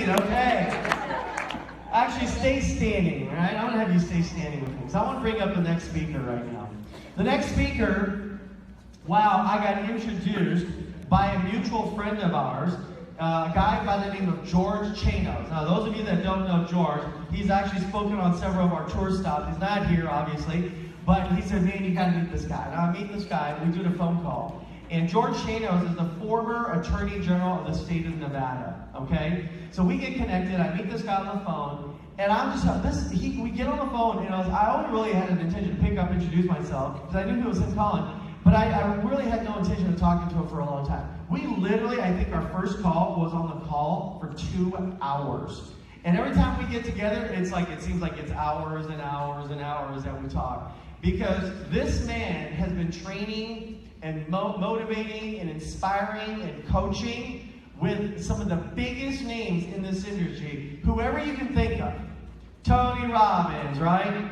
seat, okay. Actually, stay standing, all right? I'm going to have you stay standing with me, because I want to bring up the next speaker right now. The next speaker, wow, I got introduced by a mutual friend of ours, a guy by the name of George Chanos. Now, those of you that don't know George, he's actually spoken on several of our tour stops. He's not here, obviously, but he said, man, you got to meet this guy. Now, I meet this guy, we did a phone call. And George Chanos is the former Attorney General of the state of Nevada, okay? So we get connected, I meet this guy on the phone, and I'm just, we get on the phone, and I only really had an intention to pick up and introduce myself, because I knew he was him calling, but I really had no intention of talking to him for a long time. We literally, I think our first call was on the call for 2 hours. And every time we get together, it seems like it's hours and hours and hours that we talk. Because this man has been training and motivating and inspiring and coaching with some of the biggest names in this industry, whoever you can think of. Tony Robbins, right?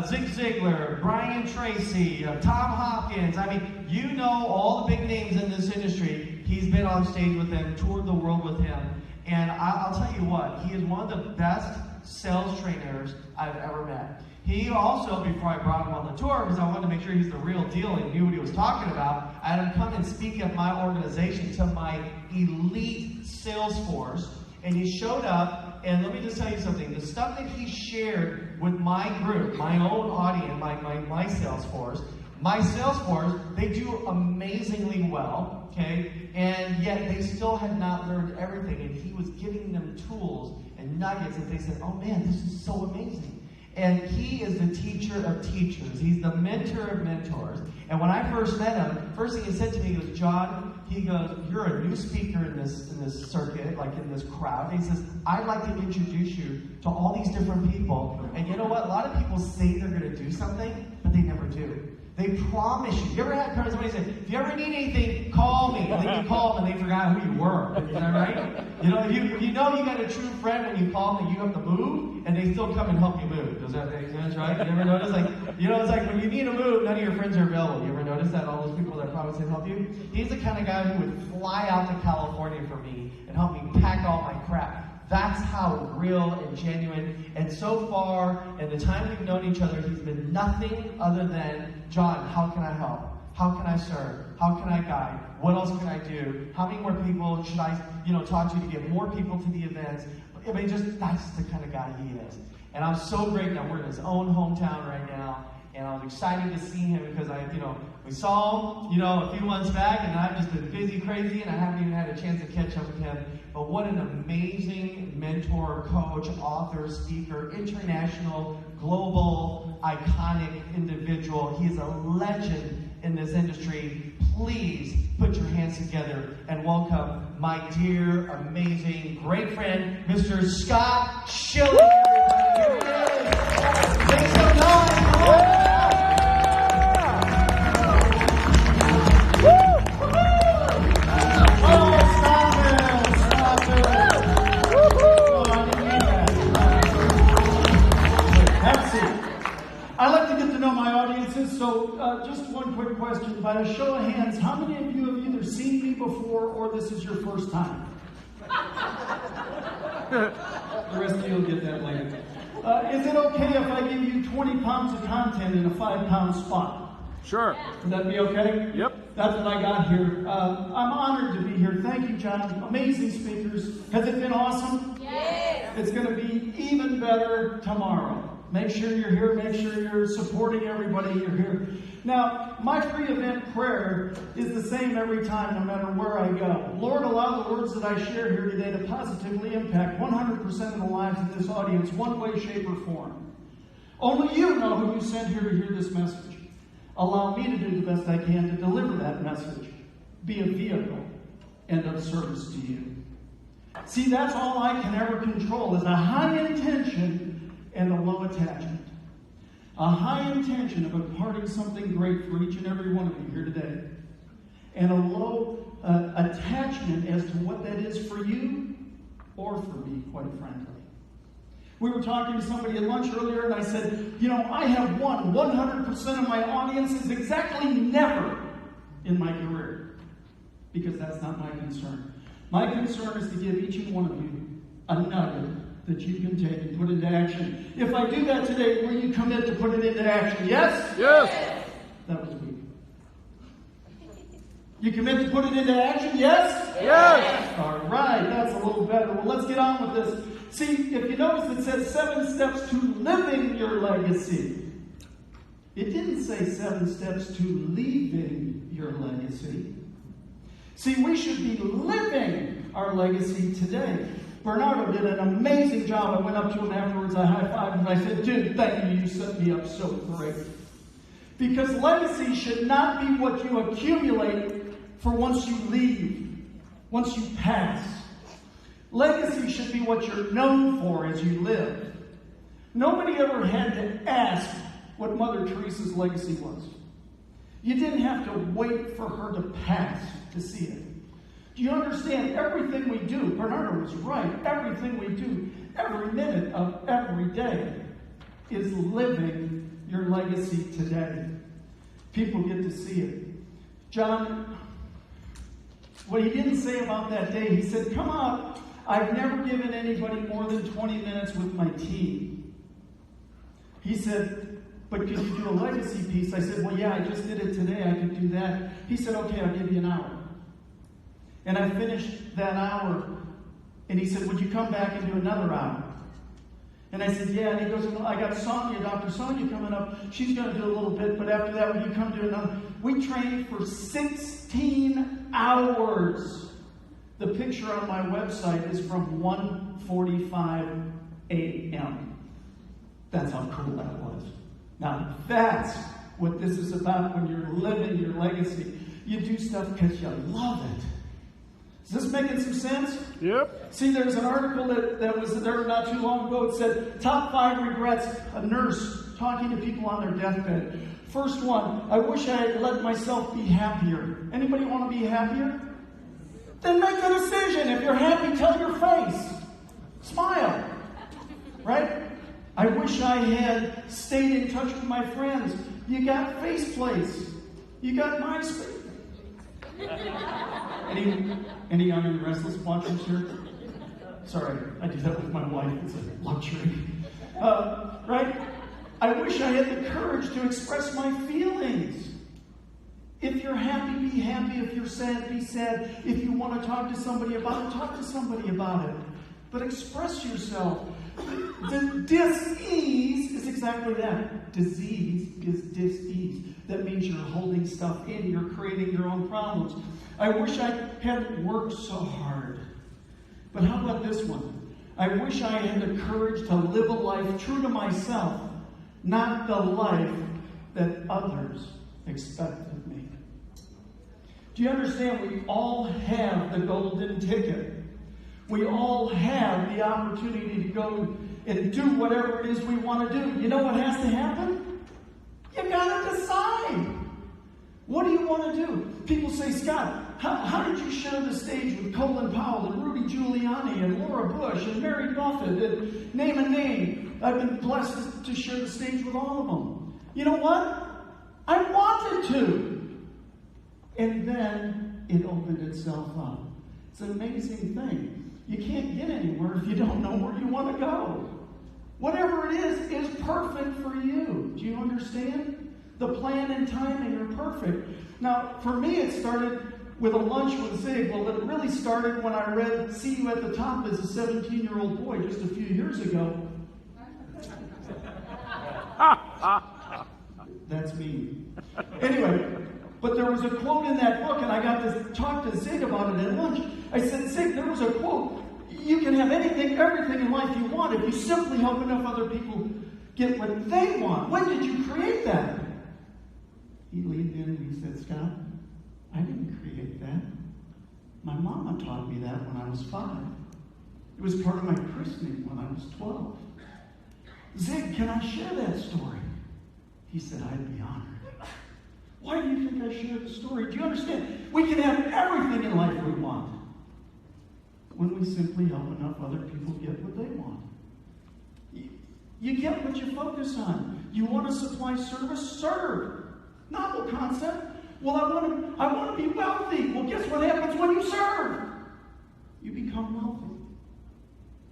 Zig Ziglar, Brian Tracy, Tom Hopkins. I mean, you know all the big names in this industry. He's been on stage with them, toured the world with him. And I'll tell you what, he is one of the best sales trainers I've ever met. He also, before I brought him on the tour, because I wanted to make sure he's the real deal and knew what he was talking about, I had him come and speak at my organization to my elite sales force. And he showed up, and let me just tell you something. The stuff that he shared with my group, my own audience, my sales force, they do amazingly well, okay? And yet they still had not learned everything. And he was giving them tools and nuggets that they said, oh man, this is so amazing. And he is the teacher of teachers. He's the mentor of mentors. And when I first met him, first thing he said to me, he goes, John, he goes, you're a new speaker in this circuit, like in this crowd. And he says, I'd like to introduce you to all these different people. And you know what? A lot of people say they're going to do something, but they never do. They promise you. You ever had somebody say, if you ever need anything, call me. And then you call them and they forgot who you were. Is that right? You know you got a true friend when you call them and you have to move, and they still come and help you move. Does that make sense, right? You ever notice? It's like when you need to move, none of your friends are available. You ever notice that? All those people that promise to help you? He's the kind of guy who would fly out to California for me and help me pack all my crap. That's how real and genuine. And so far, in the time we've known each other, he's been nothing other than, John, how can I help? How can I serve? How can I guide? What else can I do? How many more people should I, talk to get more people to the events? I mean, that's the kind of guy he is. And I'm so grateful that we're in his own hometown right now. And I'm excited to see him because we saw him, a few months back, and I've just been busy, crazy, and I haven't even had a chance to catch up with him. But what an amazing mentor, coach, author, speaker, international, global, iconic individual. He is a legend in this industry. Please put your hands together and welcome my dear, amazing, great friend, Mr. Scott Schilling. Here he is. Make some noise. I like to get to know my audiences, so just one quick question. By a show of hands, how many of you have either seen me before or this is your first time? The rest of you will get that later. Is it okay if I give you 20 pounds of content in a 5-pound spot? Sure. Would that be okay? Yep. That's what I got here. I'm honored to be here. Thank you, John. Amazing speakers. Has it been awesome? Yes. It's going to be even better tomorrow. Make sure you're here. Make sure you're supporting everybody you're here. Now, my pre-event prayer is the same every time, no matter where I go. Lord, allow the words that I share here today to positively impact 100% of the lives of this audience, one way, shape, or form. Only you know who you sent here to hear this message. Allow me to do the best I can to deliver that message. Be a vehicle and of service to you. See, that's all I can ever control is a high intention and a low attachment. A high intention of imparting something great for each and every one of you here today. And a low attachment as to what that is for you or for me, quite frankly. We were talking to somebody at lunch earlier, and I said, I have won 100% of my audiences exactly never in my career. Because that's not my concern. My concern is to give each and one of you a nugget that you can take and put into action. If I do that today, will you commit to put it into action? Yes? Yes. That was weak. You commit to put it into action? Yes? Yes. All right, that's a little better. Well, let's get on with this. See, if you notice, it says 7 steps to living your legacy. It didn't say 7 steps to leaving your legacy. See, we should be living our legacy today. Bernardo did an amazing job. I went up to him afterwards, I high-fived him, and I said, dude, thank you, you set me up so great. Because legacy should not be what you accumulate for once you leave, once you pass. Legacy should be what you're known for as you live. Nobody ever had to ask what Mother Teresa's legacy was. You didn't have to wait for her to pass to see it. Do you understand? Everything we do, Bernardo was right, everything we do, every minute of every day is living your legacy today. People get to see it. John, what he didn't say about that day, he said, come out. I've never given anybody more than 20 minutes with my team. He said, but could you do a legacy piece? I said, well, yeah, I just did it today. I could do that. He said, okay, I'll give you an hour. And I finished that hour. And he said, would you come back and do another hour? And I said, yeah. And he goes, I got Sonia, Dr. Sonia coming up. She's going to do a little bit, but after that, will you come do another? We trained for 16 hours. The picture on my website is from 1:45 a.m. That's how cool that was. Now, that's what this is about when you're living your legacy. You do stuff because you love it. Is this making some sense? Yep. See, there's an article that was there not too long ago. It said, top 5 regrets, a nurse talking to people on their deathbed. First one, I wish I had let myself be happier. Anybody want to be happier? Then make a decision. If you're happy, tell your face. Smile. Right? I wish I had stayed in touch with my friends. You got Faceplace. You got MySpace. Any Young and the Restless watchers here? Sorry, I do that with my wife. It's a luxury. Right? I wish I had the courage to express my feelings. If you're happy, be happy. If you're sad, be sad. If you want to talk to somebody about it, talk to somebody about it. But express yourself. The dis-ease is exactly that. Disease is dis-ease. That means you're holding stuff in. You're creating your own problems. I wish I hadn't worked so hard. But how about this one? I wish I had the courage to live a life true to myself, not the life that others expect of me. Do you understand? We all have the golden ticket. We all have the opportunity to go and do whatever it is we want to do. You know what has to happen? You got to decide. What do you want to do? People say, Scott, how did you share the stage with Colin Powell and Rudy Giuliani and Laura Bush and Mary Buffett and name a name? I've been blessed to share the stage with all of them. You know what? I wanted to. And then it opened itself up. It's an amazing thing. You can't get anywhere if you don't know where you want to go. Whatever it is perfect for you. Do you understand? The plan and timing are perfect. Now, for me, it started with a lunch with Zig. Well, it really started when I read See You at the Top as a 17-year-old boy just a few years ago. That's me. Anyway, but there was a quote in that book, and I got to talk to Zig about it at lunch. I said, Zig, there was a quote. You can have anything, everything in life you want if you simply help enough other people get what they want. When did you create that? He leaned in and he said, Scott, I didn't create that. My mama taught me that when I was 5. It was part of my christening when I was 12. Zig, can I share that story? He said, I'd be honored. Why do you think I shared the story? Do you understand? We can have everything in life we want when we simply help enough other people get what they want. You get what you focus on. You want to supply service? Serve. Novel concept. Well, I want to be wealthy. Well, guess what happens when you serve? You become wealthy.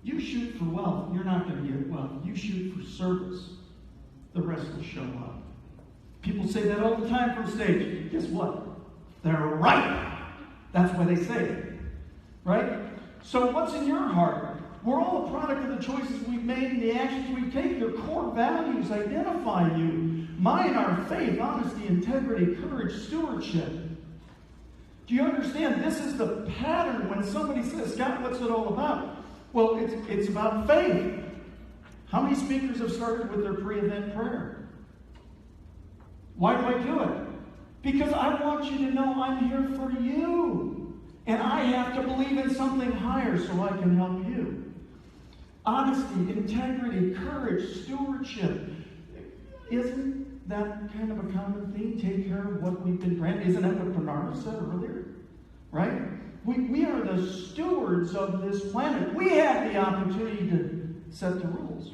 You shoot for wealth, you're not going to get wealth. You shoot for service, the rest will show up. People say that all the time from stage. Guess what? They're right. That's why they say it. Right? So what's in your heart? We're all a product of the choices we've made and the actions we take. Your core values identify you. Mine are faith, honesty, integrity, courage, stewardship. Do you understand? This is the pattern when somebody says, Scott, what's it all about? Well, it's about faith. How many speakers have started with their pre-event prayer? Why do I do it? Because I want you to know I'm here for you. And I have to believe in something higher so I can help you. Honesty, integrity, courage, stewardship. Isn't that kind of a common theme? Take care of what we've been granted. Isn't that what Bernardo said earlier? Right? We are the stewards of this planet. We have the opportunity to set the rules.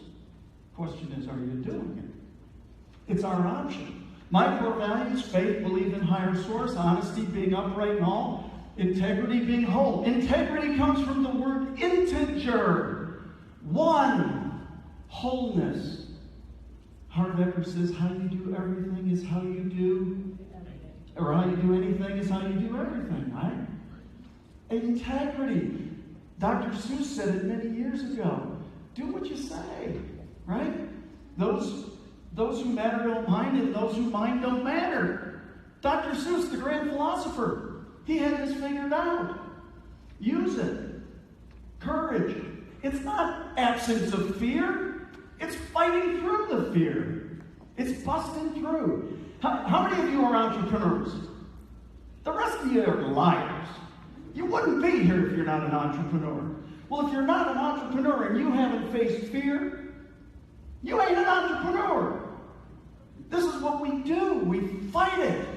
Question is, are you doing it? It's our option. My core values, faith, believe in higher source, honesty, being upright and all, integrity, being whole. Integrity comes from the word integer. One. Wholeness. Hardecker says, how you do everything is how you do, or how you do anything is how you do everything, right? Integrity. Dr. Seuss said it many years ago. Do what you say, right? Those who matter don't mind, and those who mind don't matter. Dr. Seuss, the grand philosopher, he had this figured out. Use it. Courage. It's not absence of fear. It's fighting through the fear. It's busting through. How many of you are entrepreneurs? The rest of you are liars. You wouldn't be here if you're not an entrepreneur. Well, if you're not an entrepreneur and you haven't faced fear, you ain't an entrepreneur. This is what we do. We fight it.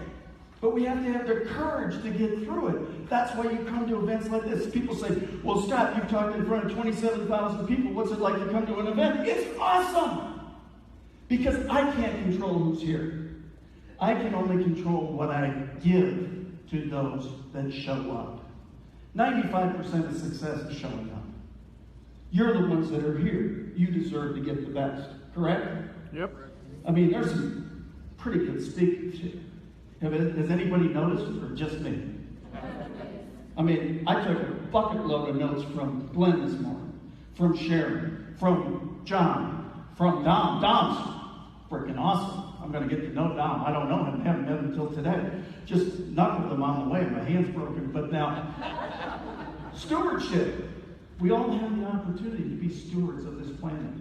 But we have to have the courage to get through it. That's why you come to events like this. People say, well, Scott, you've talked in front of 27,000 people. What's it like to come to an event? It's awesome. Because I can't control who's here. I can only control what I give to those that show up. 95% of success is showing up. You're the ones that are here. You deserve to get the best. Correct? Yep. I mean, there's some pretty good speakers here. Has anybody noticed, or just me? I mean, I took a bucket load of notes from Glenn this morning, from Sharon, from John, from Dom. Dom's freaking awesome. I'm going to get to know Dom. I don't know him. I haven't met him until today. Just knuckled him on the way. My hand's broken. But now, stewardship. We all have the opportunity to be stewards of this planet,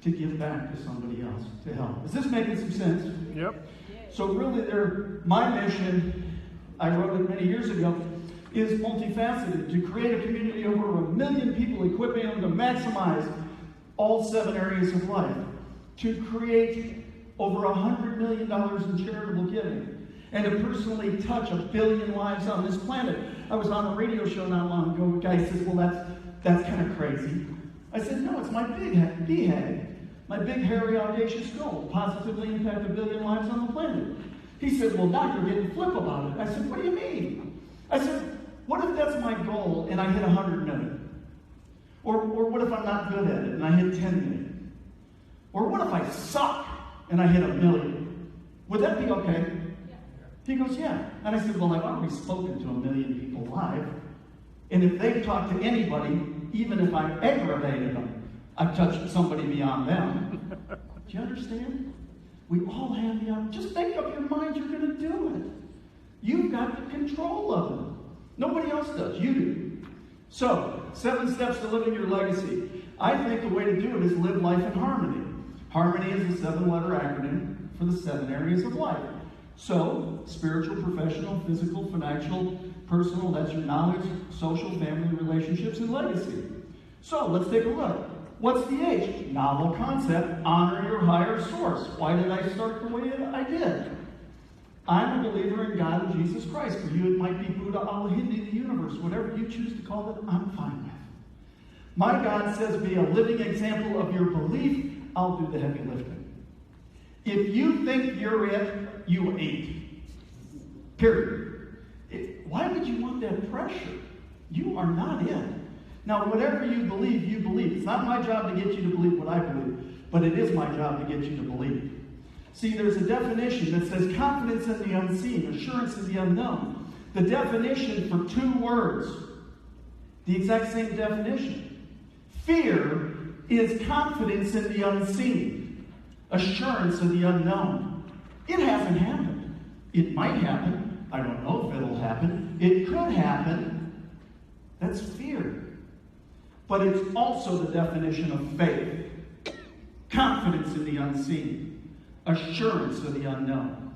to give back to somebody else, to help. Is this making some sense? Yep. So really, my mission, I wrote it many years ago, is multifaceted. To create a community of over 1 million people, equipping them to maximize all 7 areas of life. To create over $100 million in charitable giving. And to personally touch 1 billion lives on this planet. I was on a radio show not long ago. A guy says, well, that's kind of crazy. I said, no, it's my BHAG. My big, hairy, audacious goal, positively impact 1 billion lives on the planet. He said, well, now you're getting flip about it. I said, what do you mean? I said, what if that's my goal and I hit 100 million? Or what if I'm not good at it and I hit 10 million? Or what if I suck and I hit 1 million? Would that be okay? Yeah. He goes, yeah. And I said, well, I've already spoken to 1 million people live. And if they've talked to anybody, even if I aggravated them, I've touched somebody beyond them. Do you understand? We all have the opportunity. Just make up your mind you're going to do it. You've got the control of it. Nobody else does. You do. So, 7 steps to living your legacy. I think the way to do it is live life in harmony. Harmony is a 7-letter acronym for the 7 areas of life. So, spiritual, professional, physical, financial, personal, that's your knowledge, social, family, relationships, and legacy. So, let's take a look. What's the H? Novel concept, honor your higher source. Why did I start the way I did? I'm a believer in God and Jesus Christ. For you, it might be Buddha, Allah, Hindi, the universe. Whatever you choose to call it, I'm fine with. My God says, be a living example of your belief. I'll do the heavy lifting. If you think you're it, you ain't. Period. Why would you want that pressure? You are not it. Now, whatever you believe, you believe. It's not my job to get you to believe what I believe, but it is my job to get you to believe. See, there's a definition that says confidence in the unseen, assurance in the unknown. The definition for two words, the exact same definition. Fear is confidence in the unseen, assurance in the unknown. It hasn't happened. It might happen. I don't know if it'll happen. It could happen. That's fear. But it's also the definition of faith. Confidence in the unseen, assurance of the unknown.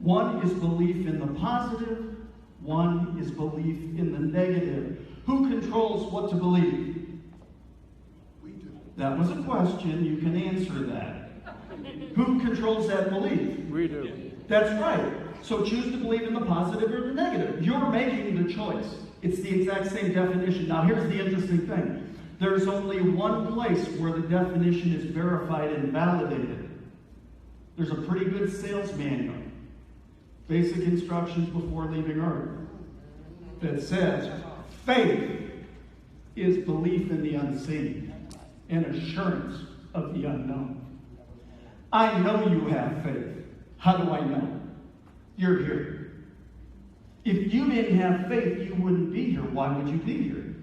One is belief in the positive, one is belief in the negative. Who controls what to believe? We do. That was a question. You can answer that. Who controls that belief? We do. That's right. So choose to believe in the positive or the negative. You're making the choice. It's the exact same definition. Now, here's the interesting thing. There's only one place where the definition is verified and validated. There's a pretty good sales manual. Basic instructions before leaving Earth. That says, faith is belief in the unseen and assurance of the unknown. I know you have faith. How do I know? You're here. If you didn't have faith, you wouldn't be here. Why would you be here?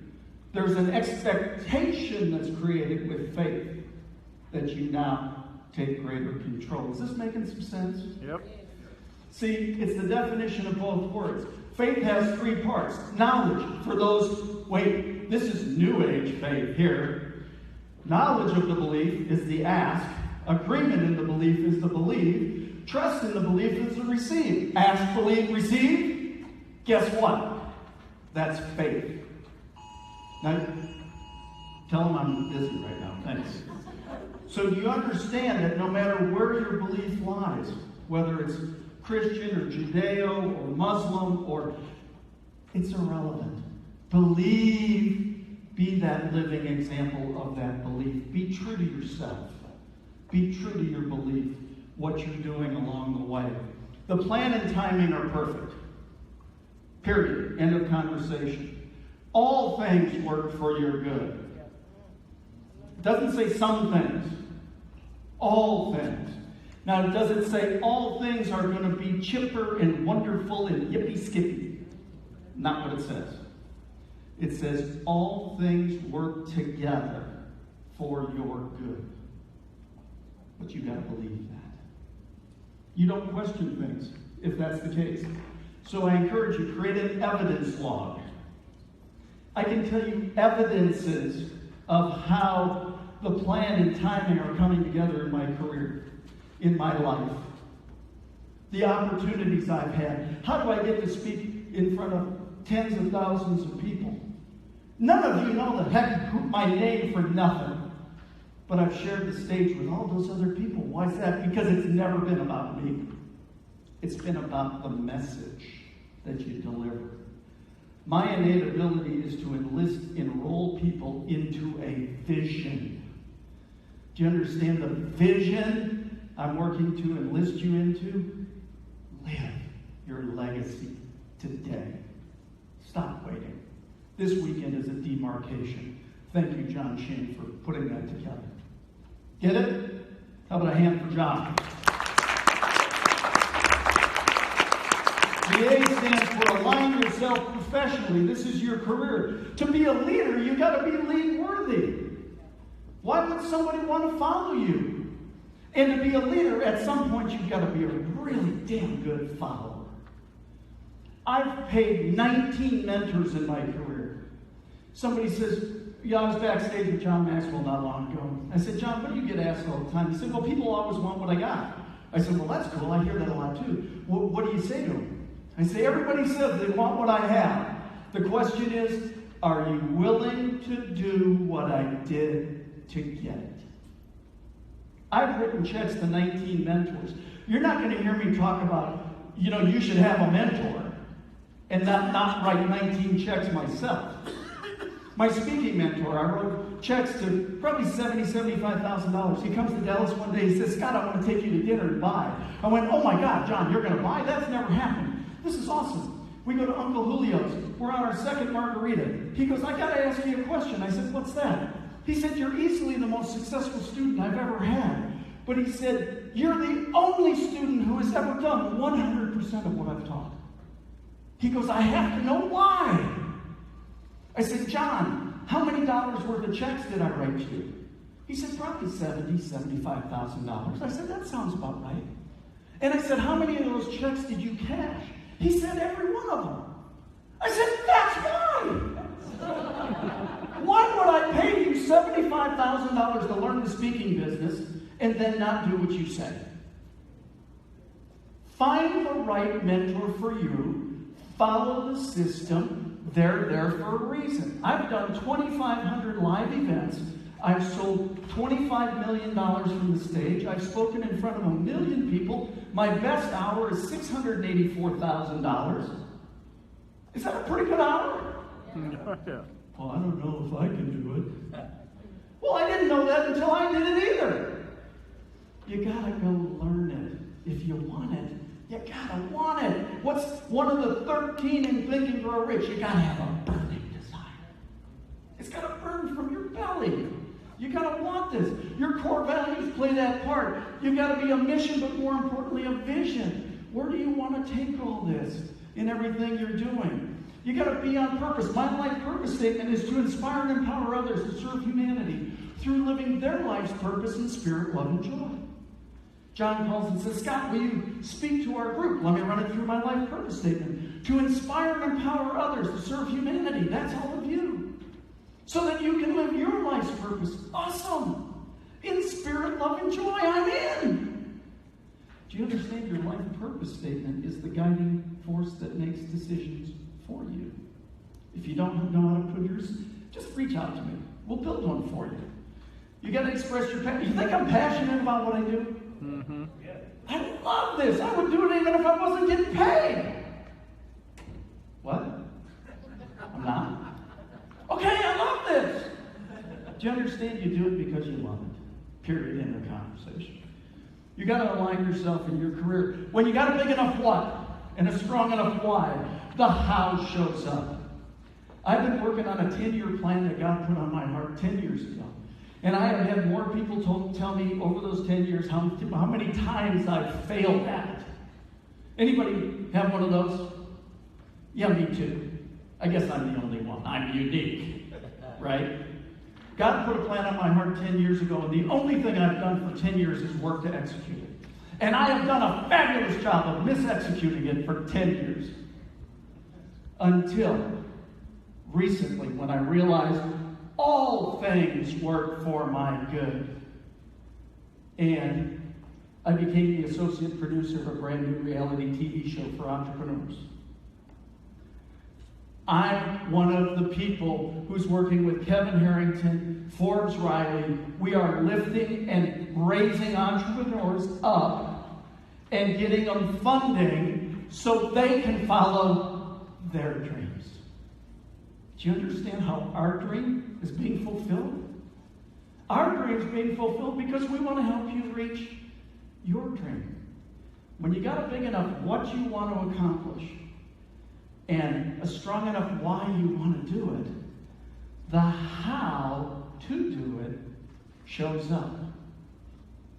There's an expectation that's created with faith that you now take greater control. Is this making some sense? Yep. See, it's the definition of both words. Faith has three parts. Knowledge, for those, wait, this is New Age faith here. Knowledge of the belief is the ask. Agreement in the belief is the believe. Trust in the belief is the receive. Ask, believe, receive. Guess what? That's faith. Now, tell them I'm busy right now. Thanks. So do you understand that no matter where your belief lies, whether it's Christian or Judeo or Muslim, or it's irrelevant. Believe, be that living example of that belief. Be true to yourself. Be true to your belief, what you're doing along the way. The plan and timing are perfect. Period. End of conversation. All things work for your good. It doesn't say some things. All things. Now, does it say all things are going to be chipper and wonderful and yippee-skippy? Not what it says. It says all things work together for your good. But you got to believe that. You don't question things if that's the case. So I encourage you, create an evidence log. I can tell you evidences of how the plan and timing are coming together in my career, in my life. The opportunities I've had. How do I get to speak in front of tens of thousands of people? None of you know the heck my name for nothing. But I've shared the stage with all those other people. Why is that? Because it's never been about me. It's been about the message that you deliver. My innate ability is to enroll people into a vision. Do you understand the vision I'm working to enlist you into? Live your legacy today. Stop waiting. This weekend is a demarcation. Thank you, John Shane, for putting that together. Get it? How about a hand for John? The A stands for align yourself professionally. This is your career. To be a leader, you got to be lead worthy. Why would somebody want to follow you? And to be a leader, at some point, you've got to be a really damn good follower. I've paid 19 mentors in my career. Somebody says, yeah, I was backstage with John Maxwell not long ago. I said, John, what do you get asked all the time? He said, well, people always want what I got. I said, well, that's cool. I hear that a lot too. Well, what do you say to them? I say, everybody says they want what I have. The question is, are you willing to do what I did to get it? I've written checks to 19 mentors. You're not going to hear me talk about, you should have a mentor and not write 19 checks myself. My speaking mentor, I wrote checks to probably $70,000, $75,000. He comes to Dallas one day, he says, Scott, I want to take you to dinner and buy. I went, oh my God, John, you're going to buy? That's never happened. This is awesome. We go to Uncle Julio's. We're on our second margarita. He goes, I got to ask you a question. I said, what's that? He said, you're easily the most successful student I've ever had. But he said, you're the only student who has ever done 100% of what I've taught. He goes, I have to know why. I said, John, how many dollars worth of checks did I write you? He said, probably $75,000. I said, that sounds about right. And I said, how many of those checks did you cash? He said, every one of them. I said, that's why. Why would I pay you $75,000 to learn the speaking business and then not do what you say? Find the right mentor for you. Follow the system. They're there for a reason. I've done 2,500 live events. I've sold $25 million from the stage. I've spoken in front of 1 million people. My best hour is $684,000. Is that a pretty good hour? Well, I don't know if I can do it. Well, I didn't know that until I did it either. You gotta go learn it. If you want it, you gotta want it. What's one of the 13 in Think and Grow Rich? You gotta have a burning desire. It's gotta burn from your belly. You gotta want this. Your core values play that part. You gotta be a mission, but more importantly, a vision. Where do you want to take all this in everything you're doing? You gotta be on purpose. My life purpose statement is to inspire and empower others to serve humanity through living their life's purpose in spirit, love, and joy. John calls and says, Scott, will you speak to our group? Let me run it through my life purpose statement. To inspire and empower others to serve humanity. That's all of you. So that you can live your life's purpose. Awesome. In spirit, love, and joy. I'm in. Do you understand your life purpose statement is the guiding force that makes decisions for you? If you don't know how to put yours, just reach out to me. We'll build one for you. You got to express your passion. You think I'm passionate about what I do? Mm-hmm. I love this. I would do it even if I wasn't getting paid. What? I'm not? Okay, I love this. Do you understand? You do it because you love it. Period. End of conversation. You got to align yourself in your career. When you got a big enough what and a strong enough why, the how shows up. I've been working on a 10-year plan that God put on my heart 10 years ago. And I have had more people tell me over those 10 years how many times I've failed at it. Anybody have one of those? Yeah, me too. I guess I'm the only one. I'm unique, right? God put a plan on my heart 10 years ago, and the only thing I've done for 10 years is work to execute it. And I have done a fabulous job of mis-executing it for 10 years. Until recently, when I realized all things work for my good. And I became the associate producer of a brand new reality TV show for entrepreneurs. I'm one of the people who's working with Kevin Harrington, Forbes Riley. We are lifting and raising entrepreneurs up and getting them funding so they can follow their dreams. Do you understand how our dream is being fulfilled? Our dream is being fulfilled because we want to help you reach your dream. When you got a big enough what you want to accomplish and a strong enough why you want to do it, the how to do it shows up.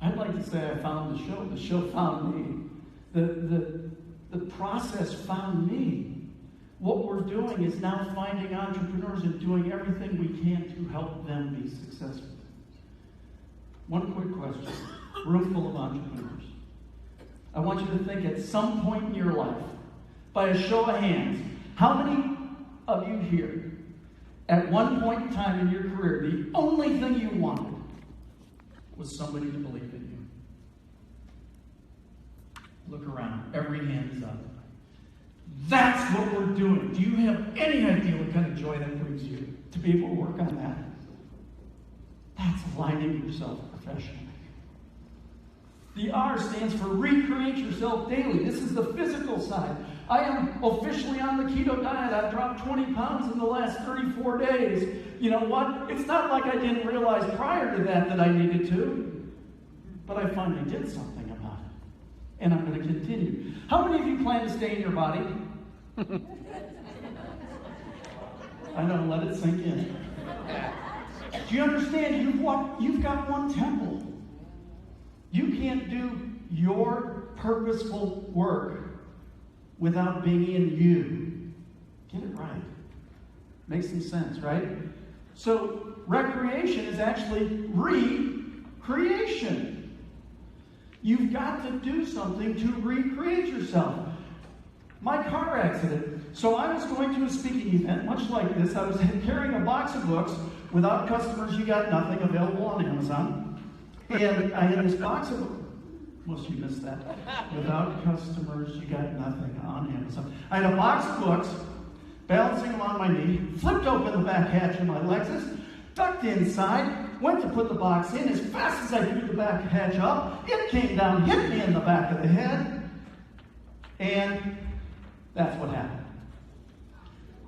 I'd like to say I found the show. The show found me. The process found me. What we're doing is now finding entrepreneurs and doing everything we can to help them be successful. One quick question. Room full of entrepreneurs. I want you to think at some point in your life, by a show of hands, how many of you here, at one point in time in your career, the only thing you wanted was somebody to believe in you? Look around. Every hand is up. That's what we're doing. Do you have any idea what kind of joy that brings you to be able to work on that? That's aligning yourself professionally. The R stands for recreate yourself daily. This is the physical side. I am officially on the keto diet. I've dropped 20 pounds in the last 34 days. You know what? It's not like I didn't realize prior to that I needed to. But I finally did something about it. And I'm going to continue. How many of you plan to stay in your body? I know, let it sink in. Do you understand? You've got one temple. You can't do your purposeful work without being in you. Get it right. Makes some sense, right? So recreation is actually recreation. You've got to do something to recreate yourself. My car accident. So I was going to a speaking event, much like this. I was carrying a box of books. Without customers, you got nothing, available on Amazon. And I had this box of, most of you missed that. Without customers, you got nothing on Amazon. I had a box of books, balancing them on my knee, flipped open the back hatch of my Lexus, ducked inside, went to put the box in. As fast as I threw the back hatch up, it came down, hit me in the back of the head, and that's what happened.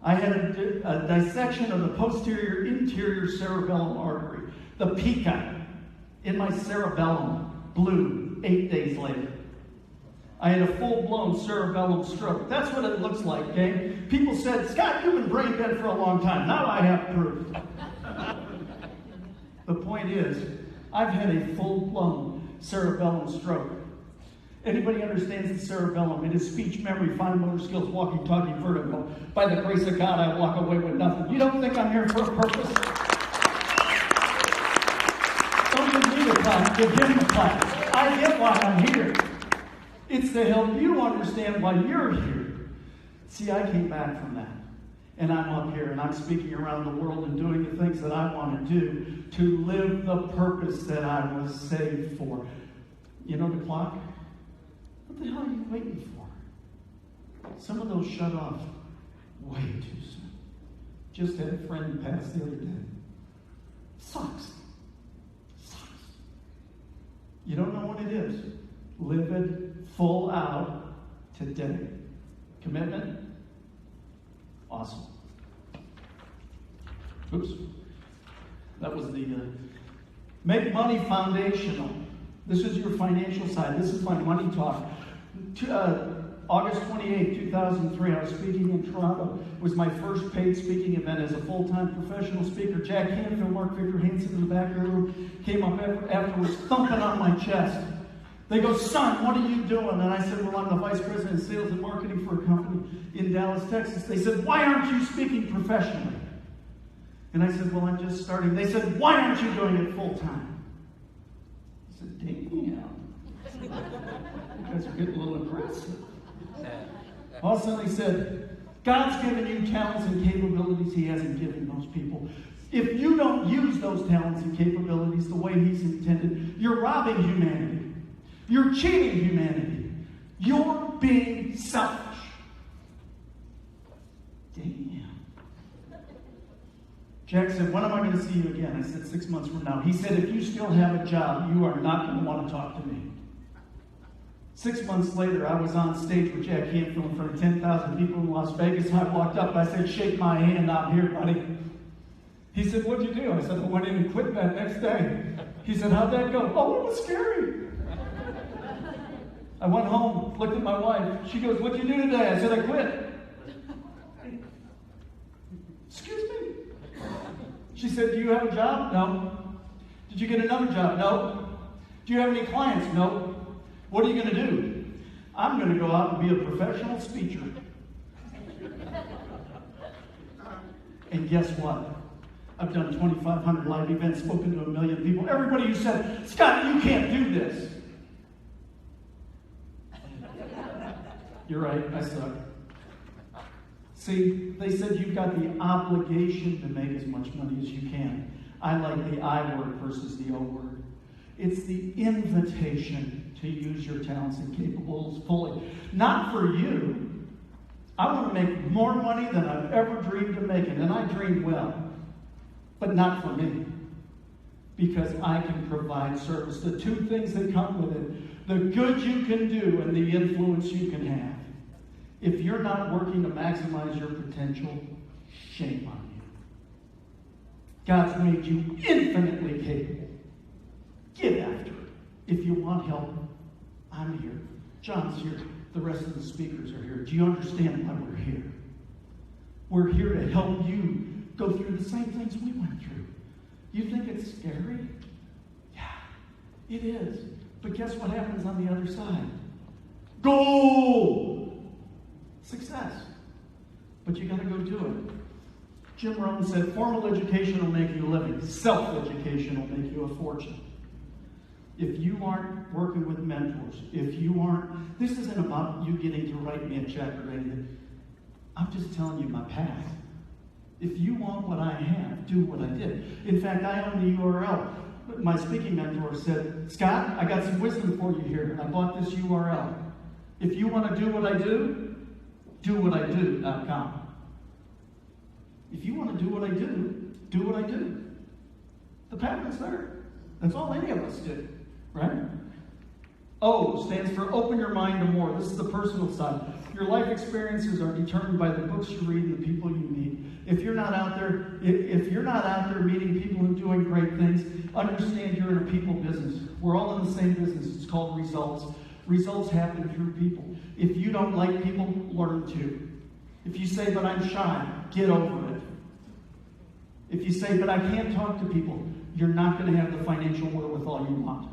I had a dissection of the posterior interior cerebellum artery. The pica in my cerebellum blew 8 days later. I had a full-blown cerebellum stroke. That's what it looks like, okay? People said, Scott, you've been brain dead for a long time. Now I have proof. The point is, I've had a full-blown cerebellum stroke. Anybody understands the cerebellum? It is speech, memory, fine motor skills, walking, talking, vertigo. By the grace of God, I walk away with nothing. You don't think I'm here for a purpose? Don't give me the clap, give him the clap. I get why I'm here. It's to help you understand why you're here. See, I came back from that. And I'm up here, and I'm speaking around the world and doing the things that I want to do to live the purpose that I was saved for. You know the clock? What the hell are you waiting for? Some of those shut off way too soon. Just had a friend pass the other day. Sucks. You don't know what it is. Live it full out today. Commitment? Awesome. Oops. That was the Make Money Foundational. This is your financial side. This is my money talk. August 28, 2003, I was speaking in Toronto. It was my first paid speaking event as a full-time professional speaker. Jack Canfield, Mark Victor Hansen in the back of the room came up afterwards, thumping on my chest. They go, son, what are you doing? And I said, well, I'm the vice president of sales and marketing for a company in Dallas, Texas. They said, why aren't you speaking professionally? And I said, well, I'm just starting. They said, why aren't you doing it full-time? I said, damn. You guys are getting a little aggressive. All of a sudden they said, God's given you talents and capabilities He hasn't given those people. If you don't use those talents and capabilities the way He's intended, you're robbing humanity. You're cheating humanity. You're being selfish. Damn. Jack said, when am I going to see you again? I said, 6 months from now. He said, if you still have a job, you are not going to want to talk to me. 6 months later, I was on stage with Jack Canfield in front of 10,000 people in Las Vegas. I walked up, I said, shake my hand, I'm here, buddy. He said, what'd you do? I said, I went in and quit that next day. He said, how'd that go? Oh, it was scary. I went home, looked at my wife. She goes, what'd you do today? I said, I quit. Excuse me? She said, do you have a job? No. Did you get another job? No. Do you have any clients? No. What are you going to do? I'm going to go out and be a professional speaker. And guess what? I've done 2,500 live events, spoken to 1 million people. Everybody who said, Scott, you can't do this. You're right, I suck. See, they said you've got the obligation to make as much money as you can. I like the I word versus the O word. It's the invitation to use your talents and capabilities fully. Not for you. I want to make more money than I've ever dreamed of making, and I dream well. But not for me. Because I can provide service. The two things that come with it, the good you can do and the influence you can have. If you're not working to maximize your potential, shame on you. God's made you infinitely capable. Get after it. If you want help, I'm here. John's here. The rest of the speakers are here. Do you understand why we're here? We're here to help you go through the same things we went through. You think it's scary? Yeah, it is. But guess what happens on the other side? Goal! Success. But you got to go do it. Jim Rohn said, formal education will make you a living. Self-education will make you a fortune. If you aren't working with mentors, if you aren't, this isn't about you getting to write me a check or anything. I'm just telling you my path. If you want what I have, do what I did. In fact, I own the URL. My speaking mentor said, Scott, I got some wisdom for you here. I bought this URL. If you want to do what I do whatIdo.com. If you want to do what I do what I do. The path is there. That's all any of us do, right? O stands for open your mind to more. This is the personal side. Your life experiences are determined by the books you read and the people you meet. If you're not out there meeting people and doing great things, understand you're in a people business. We're all in the same business. It's called results. Results happen through people. If you don't like people, learn to. If you say, but I'm shy, get over it. If you say, but I can't talk to people, you're not going to have the financial wherewithal you want.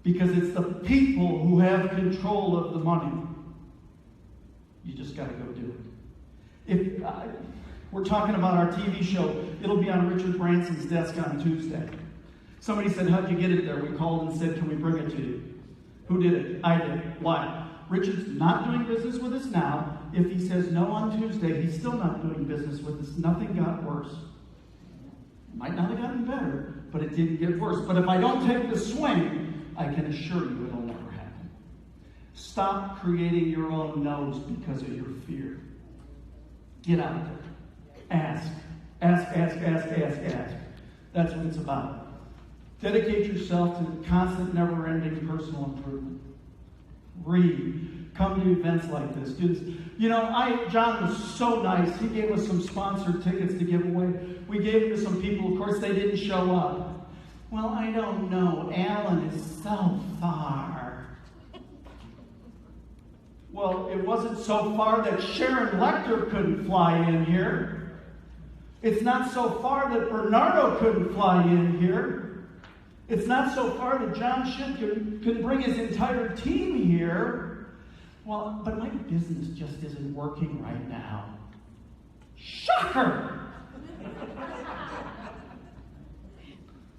Because it's the people who have control of the money. You just got to go do it. We're talking about our TV show. It'll be on Richard Branson's desk on Tuesday. Somebody said, how'd you get it there? We called and said, can we bring it to you? Who did it? I did. Why? Richard's not doing business with us now. If he says no on Tuesday, he's still not doing business with us. Nothing got worse. Might not have gotten better, but it didn't get worse. But if I don't take the swing, I can assure you it'll never happen. Stop creating your own no's because of your fear. Get out there. Ask. Ask, ask, ask, ask, ask. That's what it's about. Dedicate yourself to constant, never-ending personal improvement. Read. Come to events like this. John was so nice. He gave us some sponsored tickets to give away. We gave them to some people. Of course, they didn't show up. Well, I don't know. Alan is so far. Well, it wasn't so far that Sharon Lecter couldn't fly in here. It's not so far that Bernardo couldn't fly in here. It's not so far that John Schitt can bring his entire team here. Well, but my business just isn't working right now. Shocker!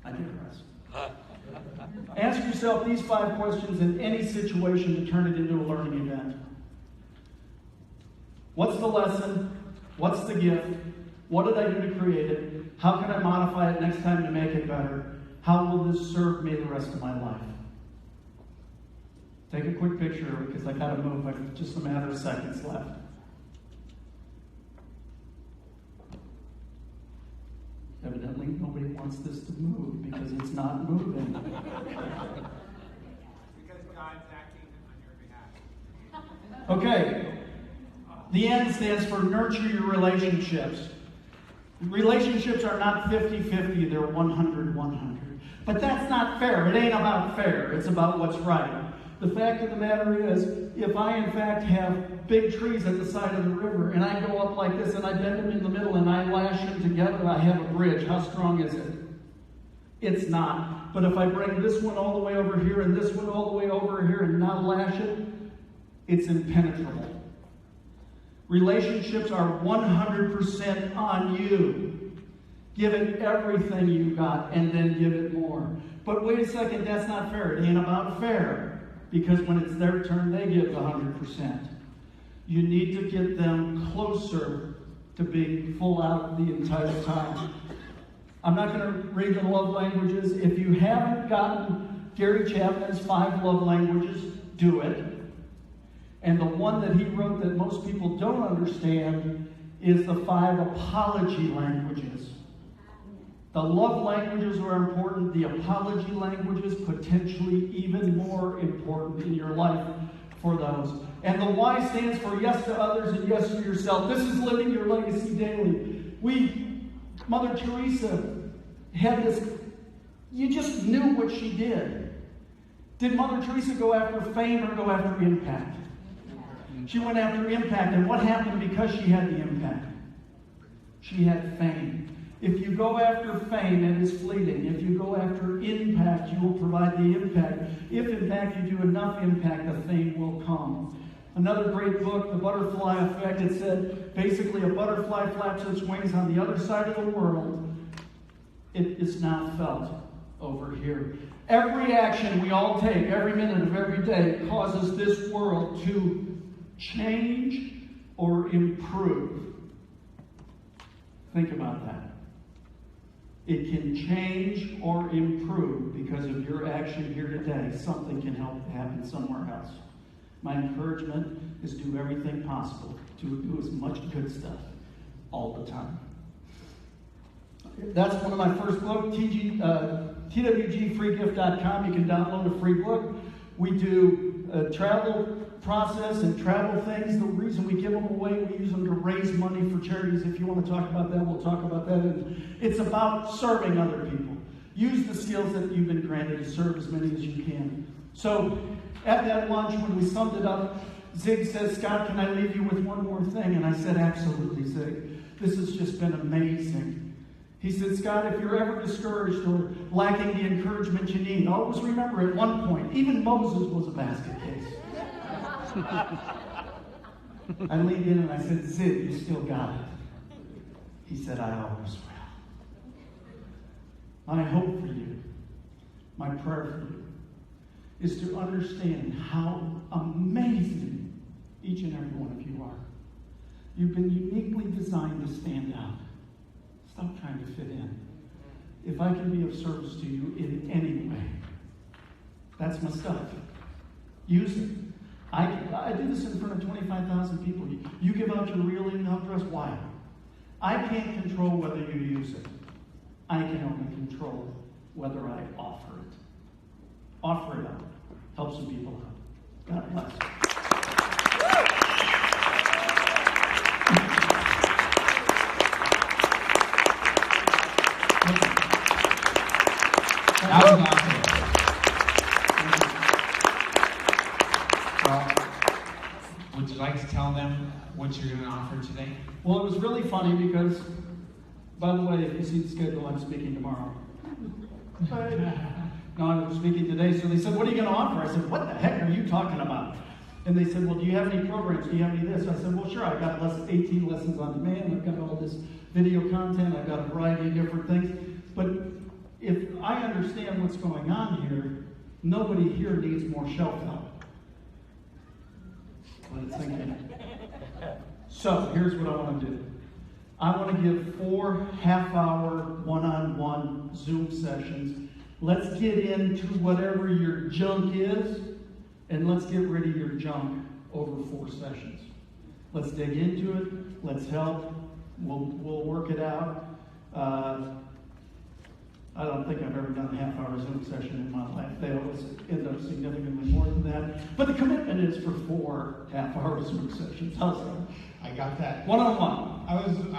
I digress. Ask yourself these 5 questions in any situation to turn it into a learning event. What's the lesson? What's the gift? What did I do to create it? How can I modify it next time to make it better? How will this serve me the rest of my life? Take a quick picture because I gotta move. I have just a matter of seconds left. Evidently, nobody wants this to move because it's not moving. Because God's acting on your behalf. Okay. The N stands for nurture your relationships. Relationships are not 50-50, they're 100-100. But that's not fair. It ain't about fair. It's about what's right. The fact of the matter is, if I in fact have big trees at the side of the river and I go up like this and I bend them in the middle and I lash them together, I have a bridge. How strong is it? It's not. But if I bring this one all the way over here and this one all the way over here and not lash it, it's impenetrable. Relationships are 100% on you. Give it everything you got and then give it more. But wait a second, that's not fair. It ain't about fair. Because when it's their turn, they give 100%. You need to get them closer to being full out the entire time. I'm not going to read the love languages. If you haven't gotten Gary Chapman's 5 love languages, do it. And the one that he wrote that most people don't understand is the 5 apology languages. The love languages are important. The apology languages, potentially even more important in your life for those. And the Y stands for yes to others and yes to yourself. This is living your legacy daily. Mother Teresa had this, you just knew what she did. Did Mother Teresa go after fame or go after impact? She went after impact. And what happened because she had the impact? She had fame. If you go after fame, it is fleeting. If you go after impact, you will provide the impact. If in fact you do enough impact, the fame will come. Another great book, The Butterfly Effect, it said basically a butterfly flaps its wings on the other side of the world. It is now felt over here. Every action we all take, every minute of every day, causes this world to change or improve. Think about that. It can change or improve because of your action here today. Something can help happen somewhere else. My encouragement is do everything possible to do as much good stuff all the time. That's one of my first books, twgfreegift.com. You can download a free book. We do a travel process and travel things. The reason we give them away, we use them to raise money for charities. If you want to talk about that, we'll talk about that. And it's about serving other people. Use the skills that you've been granted to serve as many as you can. So at that lunch, when we summed it up, Zig says, Scott, can I leave you with one more thing? And I said, absolutely, Zig. This has just been amazing. He said, Scott, if you're ever discouraged or lacking the encouragement you need, always remember at one point, even Moses was a basket case. I leaned in and I said, Zig, you still got it. He said, I always will. My hope for you, my prayer for you, is to understand how amazing each and every one of you are. You've been uniquely designed to stand out. Stop trying to fit in. If I can be of service to you in any way, that's my stuff. Use it. I do this in front of 25,000 people. You give out your real email address. Why? I can't control whether you use it. I can only control whether I offer it. Offer it out. Help some people out. God bless. That was awesome. Well, would you like to tell them what you're going to offer today? Well, it was really funny because, by the way, if you see the schedule, I'm speaking tomorrow. No, I'm speaking today. So they said, what are you going to offer? I said, what the heck are you talking about? And they said, well, do you have any programs? Do you have any of this? I said, well, sure. I've got 18 lessons on demand. I've got all this video content. I've got a variety of different things. But if I understand what's going on here, nobody here needs more shelf help. Let it sink in. So here's what I want to do. I want to give 4 half-hour one-on-one Zoom sessions. Let's get into whatever your junk is, and let's get rid of your junk over 4 sessions. Let's dig into it. Let's help. We'll work it out. I don't think I've ever done a half-hour Zoom session in my life. They always end up significantly more than that. But the commitment is for 4 half-hour Zoom sessions. How's that? I got that. One-on-one. I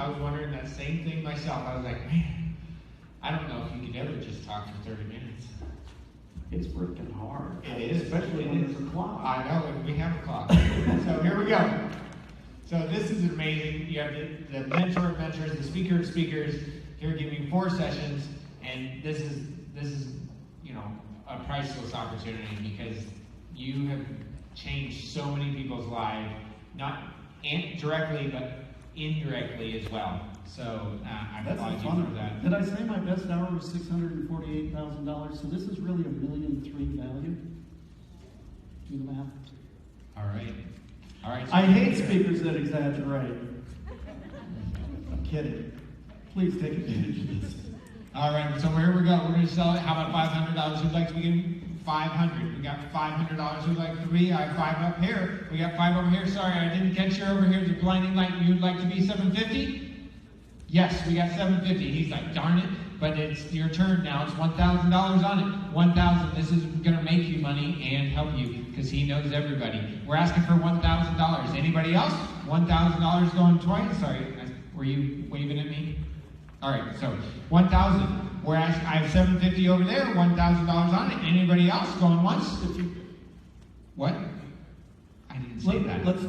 was wondering that same thing myself. I was like, man, I don't know if you could ever just talk for 30 minutes. It's freaking hard. It is. Especially when there's a clock. I know, and we have a clock. So here we go. So this is amazing. You have the mentor of mentors, the speaker of speakers. Here giving 4 sessions, and this is a priceless opportunity because you have changed so many people's lives, not directly but indirectly as well. So I applaud you for that. Did I say my best hour was $648,000? So this is really $1.3 million value. Do the math. All right. So I hate speakers that exaggerate. I'm kidding. Please take advantage of this. All right, so here we go. We're going to sell it. How about $500? Who'd like to begin? $500. We got $500. Who'd like to be? I have 5 up here. We got 5 over here. Sorry, I didn't catch you over here. The blinding light. You'd like to be $750? Yes, we got $750. He's like, darn it. But it's your turn now. It's $1,000 on it. $1,000. This is going to make you money and help you because he knows everybody. We're asking for $1,000. Anybody else? $1,000 going twice. Sorry, were you waving at me? All right, so 1,000. I have 750 over there, $1,000 on it. Anybody else going once? What? I didn't say that. Let's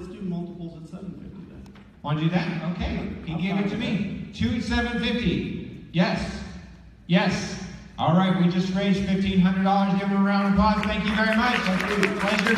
do multiples at 750 then. Want to do that? Okay. He gave it to me. 2,750. Yes. Yes. All right. We just raised $1,500. Give him a round of applause. Thank you very much. Pleasure.